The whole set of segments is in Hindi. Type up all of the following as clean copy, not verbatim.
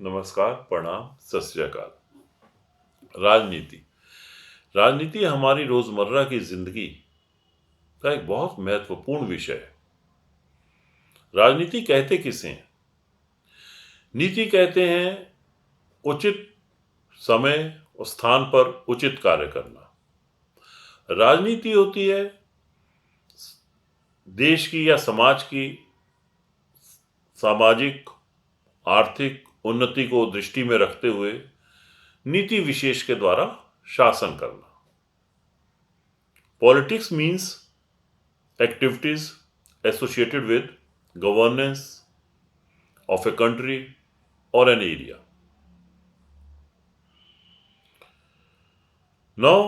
नमस्कार, प्रणाम, सत श्री अकाल। राजनीति राजनीति हमारी रोजमर्रा की जिंदगी का एक बहुत महत्वपूर्ण विषय है। राजनीति कहते किसे हैं? नीति कहते हैं उचित समय और स्थान पर उचित कार्य करना। राजनीति होती है देश की या समाज की सामाजिक आर्थिक उन्नति को दृष्टि में रखते हुए नीति विशेष के द्वारा शासन करना। Politics means activities associated with governance of a country or an area. Now,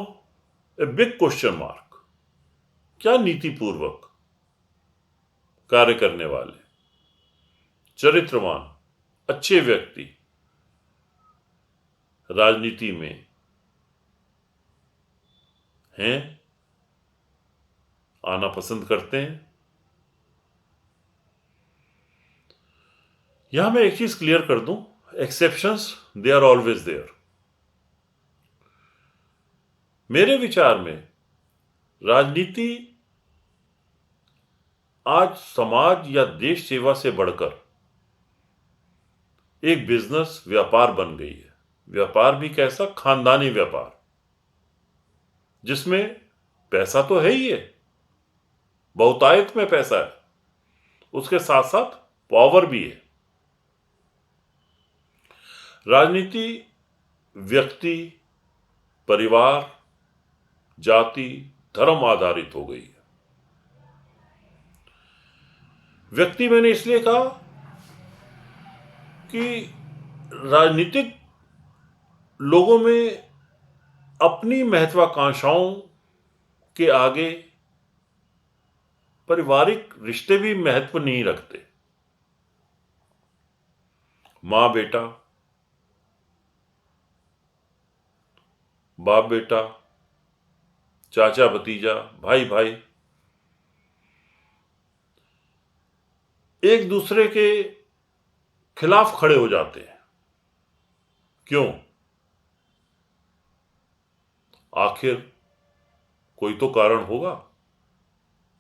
a big question mark. क्या नीतिपूर्वक कार्य करने वाले चरित्रवान अच्छे व्यक्ति राजनीति में हैं, आना पसंद करते हैं? यहां मैं एक चीज क्लियर कर दूं, exceptions they are always there. मेरे विचार में राजनीति आज समाज या देश सेवा से बढ़कर एक बिजनेस व्यापार बन गई है। व्यापार भी कैसा? खानदानी व्यापार, जिसमें पैसा तो है ही है, बहुतायत में पैसा है, उसके साथ साथ पावर भी है। राजनीति व्यक्ति, परिवार, जाति, धर्म आधारित हो गई है। व्यक्ति मैंने इसलिए कहा कि राजनीतिक लोगों में अपनी महत्वाकांक्षाओं के आगे पारिवारिक रिश्ते भी महत्व नहीं रखते। मां बेटा, बाप बेटा, चाचा भतीजा, भाई भाई एक दूसरे के खिलाफ खड़े हो जाते हैं। क्यों? आखिर कोई तो कारण होगा,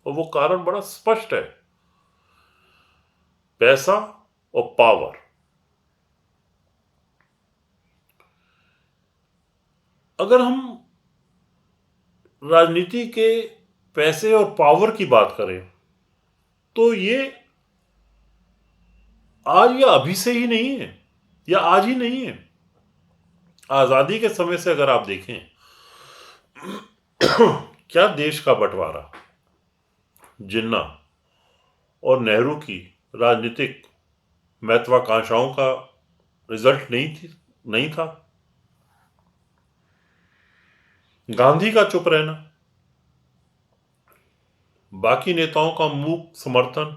और वो कारण बड़ा स्पष्ट है, पैसा और पावर। अगर हम राजनीति के पैसे और पावर की बात करें तो ये आज या अभी से ही नहीं है, या आज ही नहीं है। आजादी के समय से अगर आप देखें क्या देश का बंटवारा जिन्ना और नेहरू की राजनीतिक महत्वाकांक्षाओं का रिजल्ट नहीं था? गांधी का चुप रहना, बाकी नेताओं का मूक समर्थन,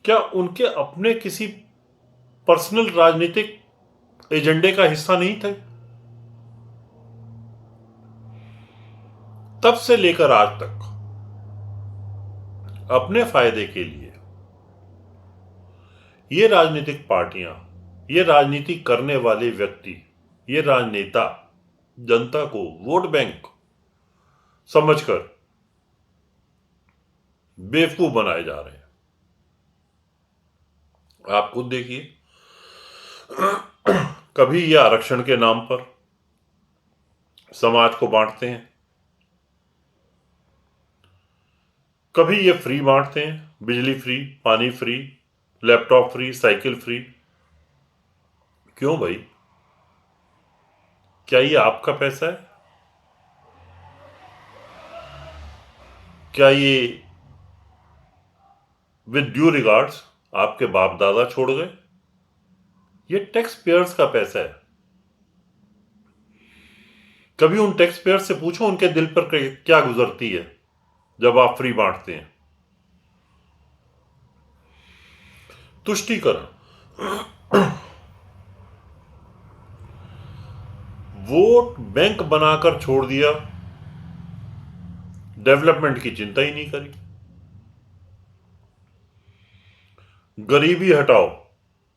क्या उनके अपने किसी पर्सनल राजनीतिक एजेंडे का हिस्सा नहीं थे? तब से लेकर आज तक अपने फायदे के लिए ये राजनीतिक पार्टियां, ये राजनीति करने वाले व्यक्ति, ये राजनेता जनता को वोट बैंक समझकर बेवकूफ बनाए जा रहे हैं। आप खुद देखिए, कभी ये आरक्षण के नाम पर समाज को बांटते हैं, कभी ये फ्री बांटते हैं, बिजली फ्री, पानी free, laptop free, cycle free. क्यों भाई? क्या ये आपका पैसा है? क्या ये विद ड्यू रिगार्ड्स आपके बाप दादा छोड़ गए? ये टैक्स पेयर्स का पैसा है। कभी उन टैक्स पेयर्स से पूछो उनके दिल पर क्या गुजरती है जब आप फ्री बांटते हैं। तुष्टीकरण, वोट बैंक बनाकर छोड़ दिया, डेवलपमेंट की चिंता ही नहीं करी। गरीबी हटाओ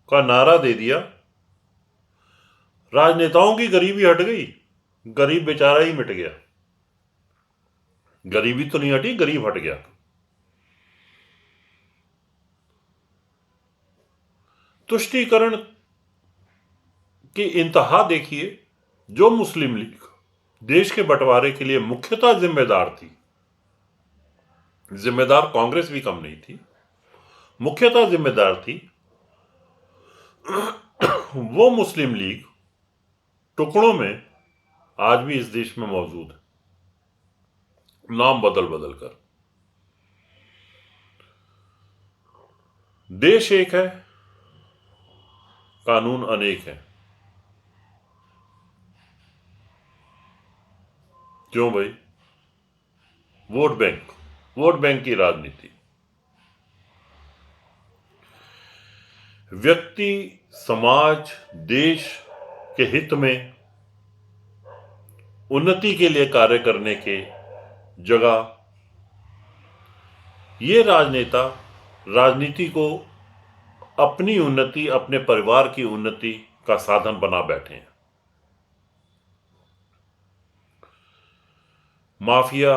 का नारा दे दिया, राजनेताओं की गरीबी हट गई, गरीब बेचारा ही मिट गया। गरीबी तो नहीं हटी, गरीब हट गया। तुष्टीकरण की इंतहा देखिए। जो मुस्लिम लीग देश के बंटवारे के लिए मुख्यतः जिम्मेदार थी, जिम्मेदार कांग्रेस भी कम नहीं थी, मुख्यतः जिम्मेदार थी, वो मुस्लिम लीग टुकड़ों में आज भी इस देश में मौजूद है, नाम बदल बदल कर। देश एक है, कानून अनेक है। क्यों भाई? वोट बैंक की राजनीति। व्यक्ति, समाज, देश के हित में उन्नति के लिए कार्य करने के जगह ये राजनेता राजनीति को अपनी उन्नति, अपने परिवार की उन्नति का साधन बना बैठे हैं। माफिया,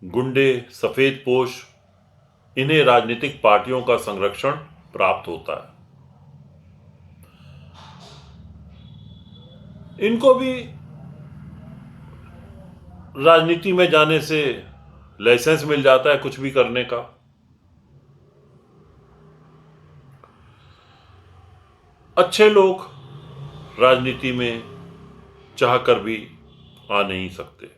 गुंडे, सफेदपोश, इन्हें राजनीतिक पार्टियों का संरक्षण प्राप्त होता है। इनको भी राजनीति में जाने से लाइसेंस मिल जाता है कुछ भी करने का। अच्छे लोग राजनीति में चाहकर भी आ नहीं सकते।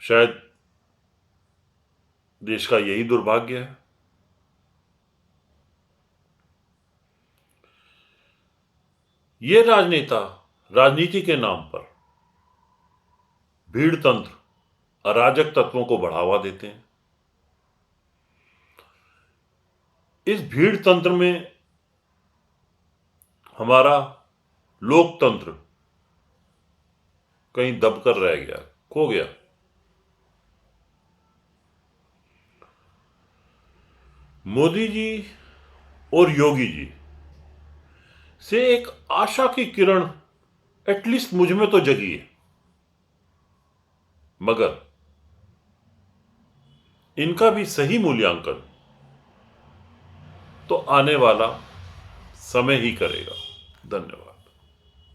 शायद देश का यही दुर्भाग्य है। ये राजनेता राजनीति के नाम पर भीड़ तंत्र, अराजक तत्वों को बढ़ावा देते हैं। इस भीड़ तंत्र में हमारा लोकतंत्र कहीं दबकर रह गया, खो गया। मोदी जी और योगी जी से एक आशा की किरण एटलीस्ट मुझ में तो जगी है, मगर इनका भी सही मूल्यांकन तो आने वाला समय ही करेगा। धन्यवाद।